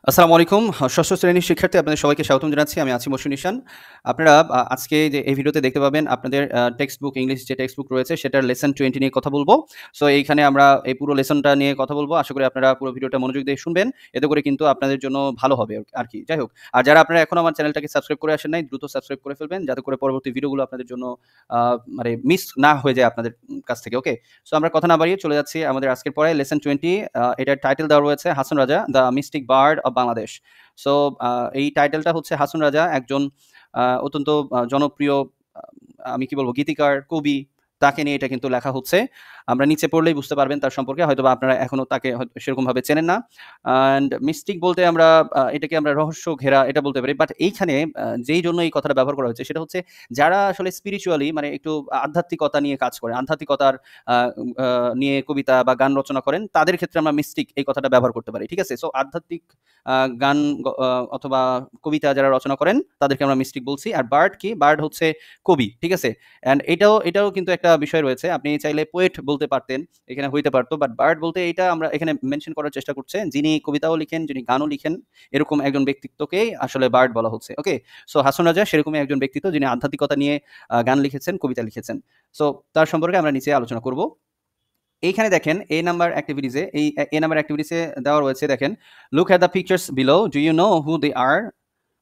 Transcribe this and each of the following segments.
আসসালামু আলাইকুম। ষষ্ঠ শ্রেণীর শিক্ষার্থী আপনাদের সবাইকে স্বাগতম জানাচ্ছি। আমি আছি মশিউর নিশান। আপনারা আজকে যে এই ভিডিওতে দেখতে পাবেন আপনাদের টেক্সট বুক ইংলিশ যে টেক্সট বুক রয়েছে সেটার লেসন 20 নিয়ে কথা বলব। সো এইখানে আমরা এই পুরো লেসনটা নিয়ে কথা বলব। আশা করি আপনারা পুরো ভিডিওটা মনোযোগ দিয়ে শুনবেন। এতে করে কিন্তু আপনাদের জন্য ভালো হবে আরকি। যাই হোক। আর যারা আপনারা এখনো আমার চ্যানেলটাকে সাবস্ক্রাইব করে আসেন নাই দ্রুত সাবস্ক্রাইব করে ফেলবেন যাতে করে পরবর্তী ভিডিওগুলো আপনাদের জন্য আ মানে মিস না হয়ে যায় আপনাদের কাছ থেকে। ওকে? সো আমরা কথা না বাড়িয়ে চলে যাচ্ছি আমাদের আজকের পড়ায় লেসন 20 এটার টাইটেল দেওয়া রয়েছে Hason Raja the mystic bird of Bangladesh. So এই টাইটেলটা হচ্ছে হাসন রাজা একজন অত্যন্ত জনপ্রিয় আ আমি কি বলব গীতিকার, কবি তাকে নিয়ে এটা কিন্তু লেখা হচ্ছে। আমরা নিচে পড়লেই বুঝতে পারবেন তার সম্পর্কে। হয়তোবা আপনারা এখনো তাকে সেরকমভাবে চেনেন না। অ্যান্ড মিস্টিক বলতে আমরা এটাকে আমরা রহস্য ঘেরা এটা বলতে পারি। বাট এইখানে যেই জন্য এই কথাটা ব্যবহার করা হয়েছে সেটা হচ্ছে যারা আসলে স্পিরিচুয়ালি মানে একটু আধ্যাত্মিকতা নিয়ে কাজ করে, আধ্যাত্মিকতার আ আ নিয়ে কবিতা বা গান রচনা করেন তাদের ক্ষেত্রে আমরা মিস্টিক এই কথাটা ব্যবহার করতে পারি। ঠিক আছে? সো আধ্যাত্মিক গান অথবা কবিতা যারা রচনা করেন তাদেরকে আমরা মিস্টিক বলছি। আর বার্ড কি? বার্ড হচ্ছে কবি। ঠিক আছে? অ্যান্ড এটাও কিন্তু একটা বিষয় রয়েছে। আপনি চাইলে পোয়েট বলতে পারতেন। এখানে হইতে পারত। বাট বার্ড বলতে এইটা আমরা এখানে মেনশন করার চেষ্টা করছে যিনি কবিতাও লিখেন, যিনি গানও লিখেন এরকম একজন ব্যক্তিত্বকেই আসলে বার্ড বলা হচ্ছে। ওকে? সো হাসন রাজা সেরকমই একজন ব্যক্তিত্ব যিনি আধ্যাত্মিকতা নিয়ে গান লিখেছেন, কবিতা লিখেছেন। সো তার সম্পর্কে আমরা নিচে আলোচনা করব। এইখানে দেখেন A নাম্বার এক্টিভিটিসে এই A নাম্বার এক্টিভিটিসে দেওয়া রয়েছে দেখেন, "Look at the pictures below. Do you know who they are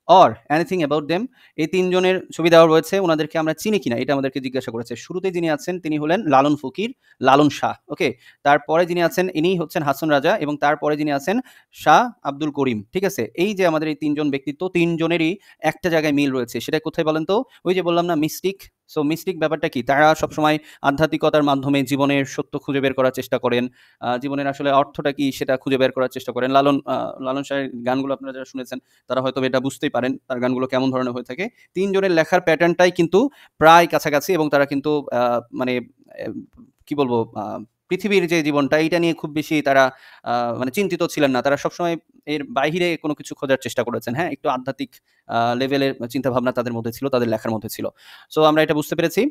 or anything about them?" এই ৩ জনের ছবি দেওয়া রয়েছে। উনাদেরকে আমরা চিনি কিনা এটা আমাদেরকে জিজ্ঞাসা করেছে। শুরুতে যিনি আছেন তিনি হলেন লালন ফকির, লালন শাহ। ওকে? তারপরে যিনি আছেন ইনিই হচ্ছেন হাসন রাজা এবং তারপরে যিনি আছেন শাহ আব্দুল করিম। ঠিক আছে? এই যে আমাদের এই ৩ জন ব্যক্তিত্ব ৩ জনেরই একটা জায়গায় মিল রয়েছে। সেটা কোথায় বলেন তো? ওই যে বললাম না মিস্টিক। সো মিস্টিক ব্যাপারটা কি? তারা সবসময় আধ্যাত্মিকতার মাধ্যমে জীবনের সত্য খুঁজে বের করার চেষ্টা করেন। জীবনের আসলে অর্থটা কি সেটা খুঁজে বের করার চেষ্টা করেন। লালন শাহের গানগুলো আপনারা যারা শুনেছেন তারা হয়তোবা এটা বুঝতেই পারেন তার গানগুলো কেমন ধরনের হয়ে থাকে। ৩ জনের লেখার প্যাটার্নটাই কিন্তু প্রায় কাছাকাছি এবং তারা কিন্তু মানে এ কি বলবো পৃথিবীর যে জীবনটা এইটা নিয়ে খুব বেশি তারা মানে চিন্তিত ছিলেন না। তারা সবসময় এর বাহিরে কোনো কিছু খোঁজার চেষ্টা করেছেন। হ্যাঁ? একটু আধ্যাত্মিক লেভেলের চিন্তাভাবনা তাদের মধ্যে ছিল, তাদের লেখার মধ্যে ছিল। সো আমরা এটা বুঝতে পেরেছি।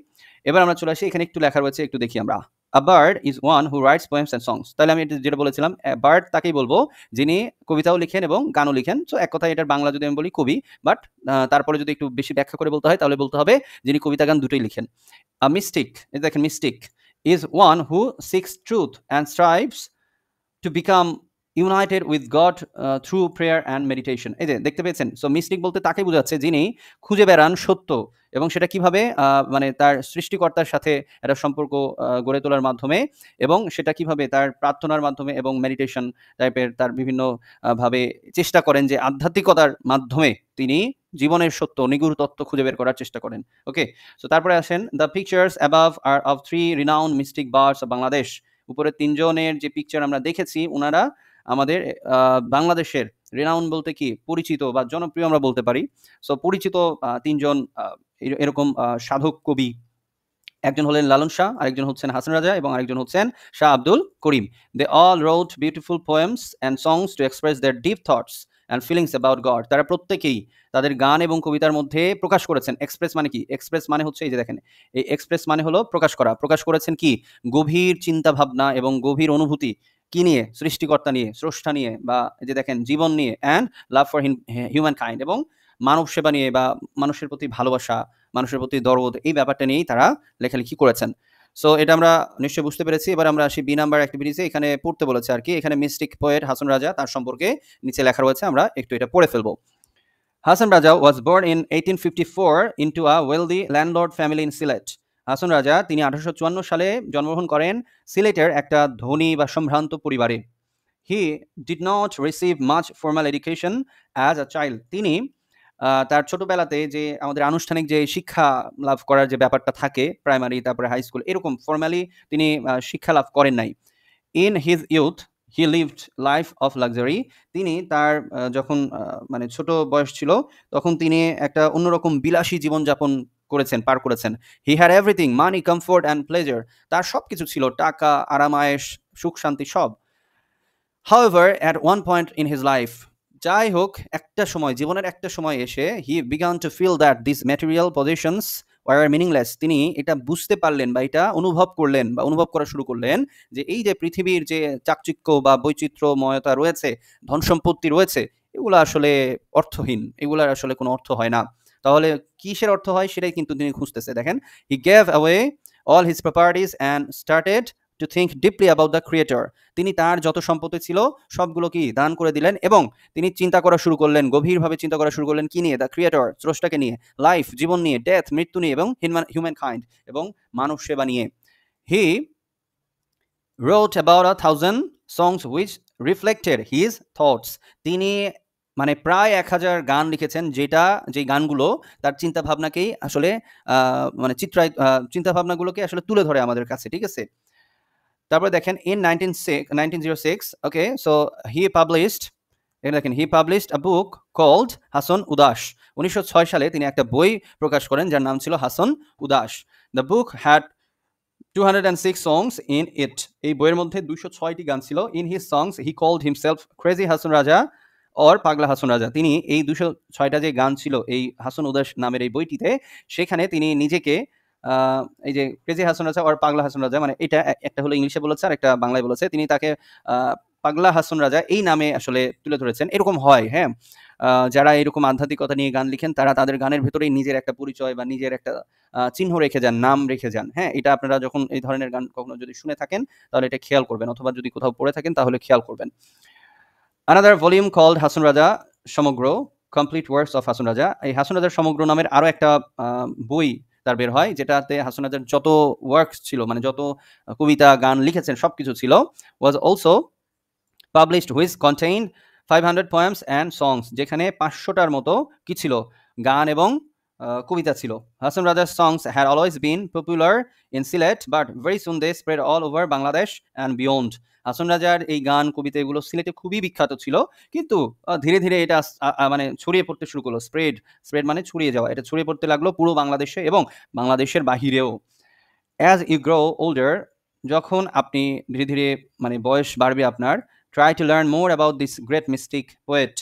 এবার আমরা চলে আসি এখানে একটু লেখা রয়েছে একটু দেখি আমরা। "A bird is one who writes poems and songs." তাহলে আমি যেটা বলেছিলাম বার্ড তাকেই বলব যিনি কবিতাও লিখেন এবং গানও লিখেন। সো এক কথায় এটার বাংলা যদি আমি বলি কবি। বাট তারপরে যদি একটু বেশি ব্যাখ্যা করে বলতে হয় তাহলে বলতে হবে যিনি কবিতা গান দুটোই লিখেন। "A mystic" এই দেখেন mystic is one who seeks truth and strives to become United with god through prayer and meditation. এই যে দেখতে পেয়েছেন? সো মিস্টিক বলতে তাকে বোঝাচ্ছে যিনি খুঁজে বেড়ান সত্য এবং সেটা কিভাবে মানে তার সৃষ্টিকর্তার সাথে একটা সম্পর্ক গড়ে তোলার মাধ্যমে এবং সেটা কিভাবে তার প্রার্থনার মাধ্যমে এবং মেডিটেশন টাইপের তার বিভিন্ন ভাবে চেষ্টা করেন যে আধ্যাত্মিকতার মাধ্যমে তিনি জীবনের সত্য নিগূঢ় তত্ত্ব খুঁজে বের করার চেষ্টা করেন। ওকে? সো তারপরে আসেন, "the pictures above are of 3 renowned mystic birds of Bangladesh." উপরের ৩ জনের যে পিকচার আমরা দেখেছি উনারা আমাদের বাংলাদেশের রিনাউন বলতে কি পরিচিত বা জনপ্রিয় আমরা বলতে পারি। সো পরিচিত ৩ জন এরকম সাধক কবি। একজন হলেন লালন শাহ, আরেকজন হচ্ছেন হাসান রাজা এবং আরেকজন হচ্ছেন Shah Abdul Karim. They all wrote beautiful poems and songs to express their deep thoughts and feelings about God. তারা প্রত্যেকেই তাদের গান এবং কবিতার মধ্যে প্রকাশ করেছেন। এক্সপ্রেস মানে কি? এক্সপ্রেস মানে হচ্ছে এই যে দেখেন, এই এক্সপ্রেস মানে হলো প্রকাশ করা। প্রকাশ করেছেন কি? গভীর চিন্তাভাবনা এবং গভীর অনুভূতি কি নিয়ে? সৃষ্টিকর্তা নিয়ে, স্রষ্টা নিয়ে বা এই যে দেখেন জীবন নিয়ে and love for human kind এবং মানব সেবা নিয়ে বা মানুষের প্রতি ভালোবাসা, মানুষের প্রতি দরদ এই ব্যাপারটা নিয়েই তারা লেখালেখি করেছেন। সো এটা আমরা নিশ্চয়ই বুঝতে পেরেছি। এবার আমরা আসি বি নাম্বার এক্টিভিটিসে। এখানে পড়তে বলেছে আরকি। এখানে মিস্টিক পোয়েট হাসন রাজা তার সম্পর্কে নিচে লেখা রয়েছে। আমরা একটু এটা পড়ে ফেলব। Hassan Raja was born in 1854 into a wealthy landlord family in Sylhet. Hason Raja তিনি 1854 সালে জন্মগ্রহণ করেন সিলেটের একটা ধনী বা সম্ভ্রান্ত পরিবারে। He did not receive much formal education as a child. তিনি তার ছোটবেলাতে যে আমাদের আনুষ্ঠানিক যে শিক্ষা লাভ করার যে ব্যাপারটা থাকে প্রাইমারি তারপরে হাই স্কুল এরকম ফর্মালি তিনি শিক্ষা লাভ করেন নাই। In his youth he lived life of luxury. তিনি তার যখন মানে ছোট বয়স ছিল তখন তিনি একটা অন্যরকম বিলাসী জীবনযাপন পার করেছেন। He had everything, money, comfort and pleasure. তার সবকিছু ছিল টাকা, আরাম-আয়েশ, সুখ-শান্তি সব। However, at one point in his life, যাই হোক একটা সময় জীবনের একটা সময় এসে he began to feel that these material possessions were meaningless. তিনি এটা বুঝতে পারলেন বা এটা অনুভব করলেন বা অনুভব করা শুরু করলেন যে এই যে পৃথিবীর যে চাকচিক্য বা বৈচিত্র্যময়তা রয়েছে, ধন সম্পত্তি রয়েছে, এগুলো আসলে অর্থহীন, এগুলার আসলে কোনো অর্থ হয় না। তাহলে কিসের অর্থ হয় সেটাই কিন্তু তিনি খুঁজতেছে। দেখেন, he gave away all his properties and started to think deeply about the creator. তিনি তার যত সম্পত্তি ছিল সবগুলো কি দান করে দিলেন এবং তিনি চিন্তা করা শুরু করলেন, গভীরভাবে চিন্তা করা শুরু করলেন কি নিয়ে? দ্য ক্রিয়েটর, স্রষ্টাকে নিয়ে, লাইফ, জীবন নিয়ে, ডেথ, মৃত্যু নিয়ে এবং হিউম্যান কাইন্ড, এবং মানব সেবা নিয়ে। হি wrote about 1,000 songs which reflected his thoughts. তিনি মানে প্রায় 1000 গান লিখেছেন যেই গানগুলো তার চিন্তা ভাবনাকেই আসলে মানে চিন্তা ভাবনাগুলোকে আসলে তুলে ধরে আমাদের কাছে, ঠিক আছে? তারপরে দেখেন in 1906, okay, so he published a book called Hason উদাস। 1906 সালে তিনি একটা বই প্রকাশ করেন যার নাম ছিল হাসন উদাস। The book had 206 songs in it. এই বইয়ের মধ্যে 206টি গান ছিল। In his songs he called himself Crazy Hasan Raja or পাগলা হাসন রাজা। তিনি এই 206টা যে গান ছিল এই হাসন উদাস নামের এই বইটিতে, সেখানে তিনি নিজেকে এই যে ক্রেজি হাসন রাজা or পাগলা হাসন রাজা, মানে এটা একটা হলো ইংলিশে বলেছে আর একটা বাংলায় বলেছে, তিনি তাকে পাগলা হাসন রাজা এই নামে আসলে তুলে ধরেছেন। এরকম হয়, হ্যাঁ, যারা এরকম আধ্যাত্মিকতা নিয়ে গান লিখেন তারা তাদের গানের ভেতরেই নিজের একটা পরিচয় বা নিজের একটা চিহ্ন রেখে যান, নাম রেখে যান। হ্যাঁ, এটা আপনারা যখন এই ধরনের গান কখনো যদি শুনে থাকেন তাহলে এটা খেয়াল করবেন, অথবা যদি কোথাও পড়ে থাকেন তাহলে খেয়াল করবেন। Another volume called Hason Raja সমগ্র, complete works of Hason Raja. এই হাসন রাজার সমগ্র নামের আরো একটা বই তার বের হয়, যেটাতে হাসন রাজার যত ওয়ার্কস ছিল, মানে যত কবিতা গান লিখেছেন সবকিছু ছিল, was also published which contained 500 poems and songs, যেখানে 500টার মতো কি ছিল? গান এবং কবিতা ছিল। Hasan Raja's songs had always been popular in Sylhet, but very soon they spread all over Bangladesh and beyond. Hason রাজার এই গান কবিতা এগুলো সিলেটে খুবই বিখ্যাত ছিল, কিন্তু ধীরে ধীরে এটা মানে ছড়িয়ে পড়তে শুরু করলো। স্প্রেড মানে ছড়িয়ে যাওয়া, এটা ছড়িয়ে পড়তে লাগলো পুরো বাংলাদেশে এবং বাংলাদেশের বাহিরেও। As you grow older, যখন আপনি ধীরে ধীরে মানে বয়স বাড়বে আপনার, try to learn more about this great mystic poet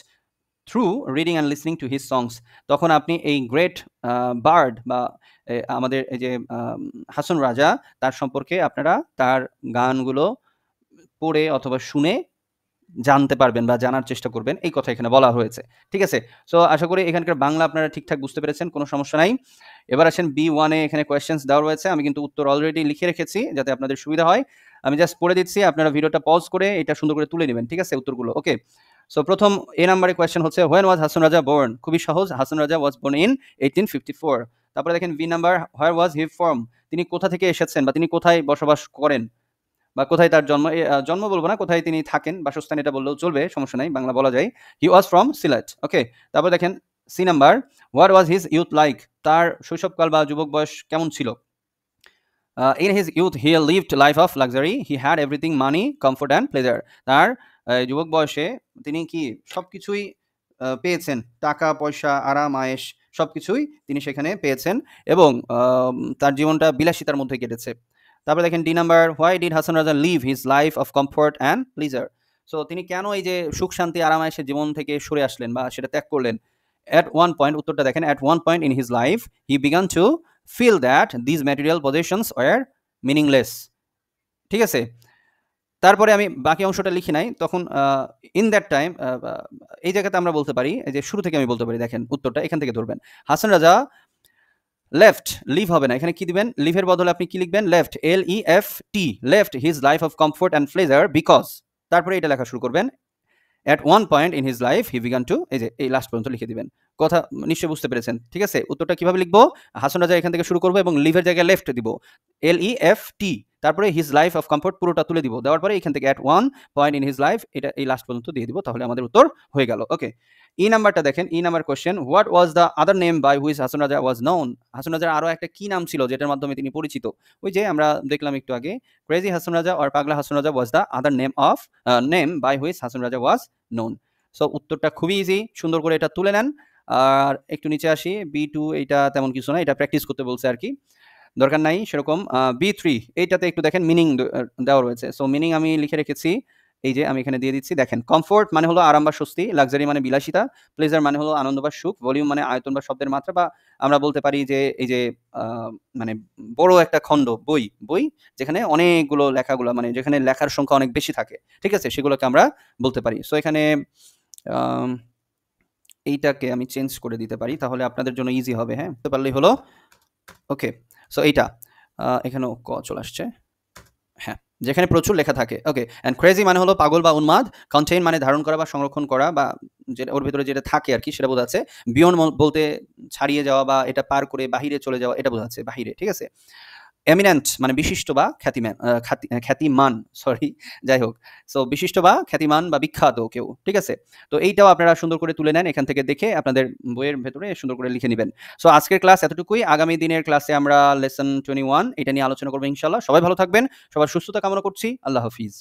through reading and listening to his songs. তখন আপনি এই গ্রেট বার্ড বা আমাদের এই যে হাসন রাজা, তার সম্পর্কে আপনারা তার গানগুলো পড়ে অথবা শুনে জানতে পারবেন বা জানার চেষ্টা করবেন, এই কথা এখানে বলা হয়েছে, ঠিক আছে? সো আশা করি এখানকার বাংলা আপনারা ঠিকঠাক বুঝতে পেরেছেন, কোনো সমস্যা নাই। এবার আসেন B1 এ, এখানে কোয়েশ্চেন্স দেওয়া রয়েছে, আমি কিন্তু উত্তর অলরেডি লিখে রেখেছি যাতে আপনাদের সুবিধা হয়। আমি জাস্ট পড়ে দিচ্ছি, আপনারা ভিডিওটা পজ করে এটা সুন্দর করে তুলে নেবেন, ঠিক আছে, উত্তরগুলো। ওকে, সো প্রথম এ নাম্বারে কোয়েশ্চেন হচ্ছে when was Hason Raja born? খুবই সহজ, Hason Raja was born in 1854। তারপরে দেখেন B number, where was he from? তিনি কোথা থেকে এসেছেন বা তিনি কোথায় বসবাস করেন বা কোথায় তার জন্ম, জন্ম বলবো না, কোথায় তিনি থাকেন, বাসস্থান এটা বললেও চলবে, সমস্যা নাই, বাংলা বলা যায়। হি ওয়াজ ফ্রম সিলেট। ওকে, তারপর দেখেন C number, what was his youth like? তার শৈশবকাল বা যুবক বয়স কেমন ছিল? In his youth he lived life of luxury, he had everything, money, comfort and pleasure. তার যুবক বয়সে তিনি কি সবকিছুই পেয়েছেন, টাকা পয়সা, আরাম আয়েশ সবকিছুই তিনি সেখানে পেয়েছেন এবং তার জীবনটা বিলাসিতার মধ্যে কেটেছে। তারপরে দেখেন the number, why did Hasan Raza leave his life of comfort and pleasure? So তিনি কেন এই যে সুখ শান্তি আরাম আয়েশের জীবন থেকে সরে আসলেন বা সেটা ত্যাগ করলেন? অ্যাট ওয়ান পয়েন্ট, উত্তরটা দেখেন, at one point in his life he began to feel that these material positions were meaningless. ঠিক আছে, তারপরে আমি বাকি অংশটা লিখি নাই, তখন ইন দ্যাট টাইম এই জায়গাতে আমরা বলতে পারি, এই যে শুরু থেকে আমি বলতে পারি, দেখেন উত্তরটা এখান থেকে ধরবেন। হাসান রাজা লেফট, লিভ হবে না, এখানে কি দিবেন? লিভের বদলে আপনি কি লিখবেন? Left, LEFT, left his life of comfort and pleasure because, তারপরে এটা লেখা শুরু করবেন। At one point in his life he began two, এই যে এই লাস্ট পর্যন্ত লিখে দিবেন। কথা নিশ্চয়ই বুঝতে পেরেছেন, ঠিক আছে? উত্তরটা কিভাবে লিখবো? হাসান রাজা এখান থেকে শুরু করবো এবং লিভের জায়গায় লেফট দিব, LEFT, তারপরে হিজ লাইফ অফ কমফোর্ট পুরোটা তুলে দিব, দেওয়ার পরে এখান থেকে at one point in his life, এটা এই লাস্ট পর্যন্ত দিয়ে দিব, তাহলে আমাদের উত্তর হয়ে গেল। ওকে, ই নাম্বারটা দেখেন, E number question, what was the other name by which Hasan Raja was known? Hasan রাজার আরো একটা কি নাম ছিল যেটার মাধ্যমে তিনি পরিচিত? ওই যে আমরা দেখলাম একটু আগে, ক্রেজি হাসান রাজা or Pagla Hasan Raja was the other name by which Hasan Raja was known. So উত্তরটা খুবই ইজি, সুন্দর করে এটা তুলে নেন। আর একটু নিচে আসি, B2 এইটা তেমন কিছু না, এটা প্র্যাকটিস করতে বলছে আর কি, দরকার নাই সেরকম। B3 এইটাতে একটু দেখেন মিনিং দেওয়া রয়েছে, সো মিনিং আমি লিখে রেখেছি, এই যে আমি এখানে দিয়ে দিচ্ছি। দেখেন, কমফোর্ট মানে হলো আরাম বা স্বস্তি, লাক্সারি মানে বিলাসিতা, প্লেজার মানে হলো আনন্দ বা সুখ, ভলিউম মানে আয়তন বা শব্দের মাত্রা, বা আমরা বলতে পারি যে এই যে মানে বড় একটা খণ্ড, বই যেখানে অনেকগুলো লেখাগুলো, মানে যেখানে লেখার সংখ্যা অনেক বেশি থাকে, ঠিক আছে, সেগুলোকে আমরা বলতে পারি। সো এখানে এইটাকে আমি চেঞ্জ করে দিতে পারি, তাহলে আপনাদের জন্য ইজি হবে। হ্যাঁ, বুঝতে পারলেই হলো। ওকে, সো এইটা এখানেও ক চলে আসছে। হ্যাঁ, যেখানে প্রচুর লেখা থাকে। ওকে, অ্যান্ড ক্রেজি মানে হলো পাগল বা উন্মাদ। কন্টেইন মানে ধারণ করা বা সংরক্ষণ করা, বা যেটা ওর ভেতরে যেটা থাকে আরকি সেটা বোঝাচ্ছে। বিয়ন্ড বলতে ছাড়িয়ে যাওয়া বা এটা পার করে বাহিরে চলে যাওয়া, এটা বোঝাচ্ছে বাহিরে, ঠিক আছে? এমিনেন্ট মানে বিশিষ্ট বা খ্যাতিমান, সরি, যাই হোক। সো বিশিষ্ট বা খ্যাতিমান বা বিখ্যাত কেউ, ঠিক আছে? তো এইটাও আপনারা সুন্দর করে তুলে নেন এখান থেকে দেখে আপনাদের বইয়ের ভেতরে সুন্দর করে লিখে নিবেন। সো আজকের ক্লাস এতটুকুই। আগামী দিনের ক্লাসে আমরা লেসন 21 এটা নিয়ে আলোচনা করব ইনশাআল্লাহ। সবাই ভালো থাকবেন। সবার সুস্থতা কামনা করছি। আল্লাহ হাফিজ।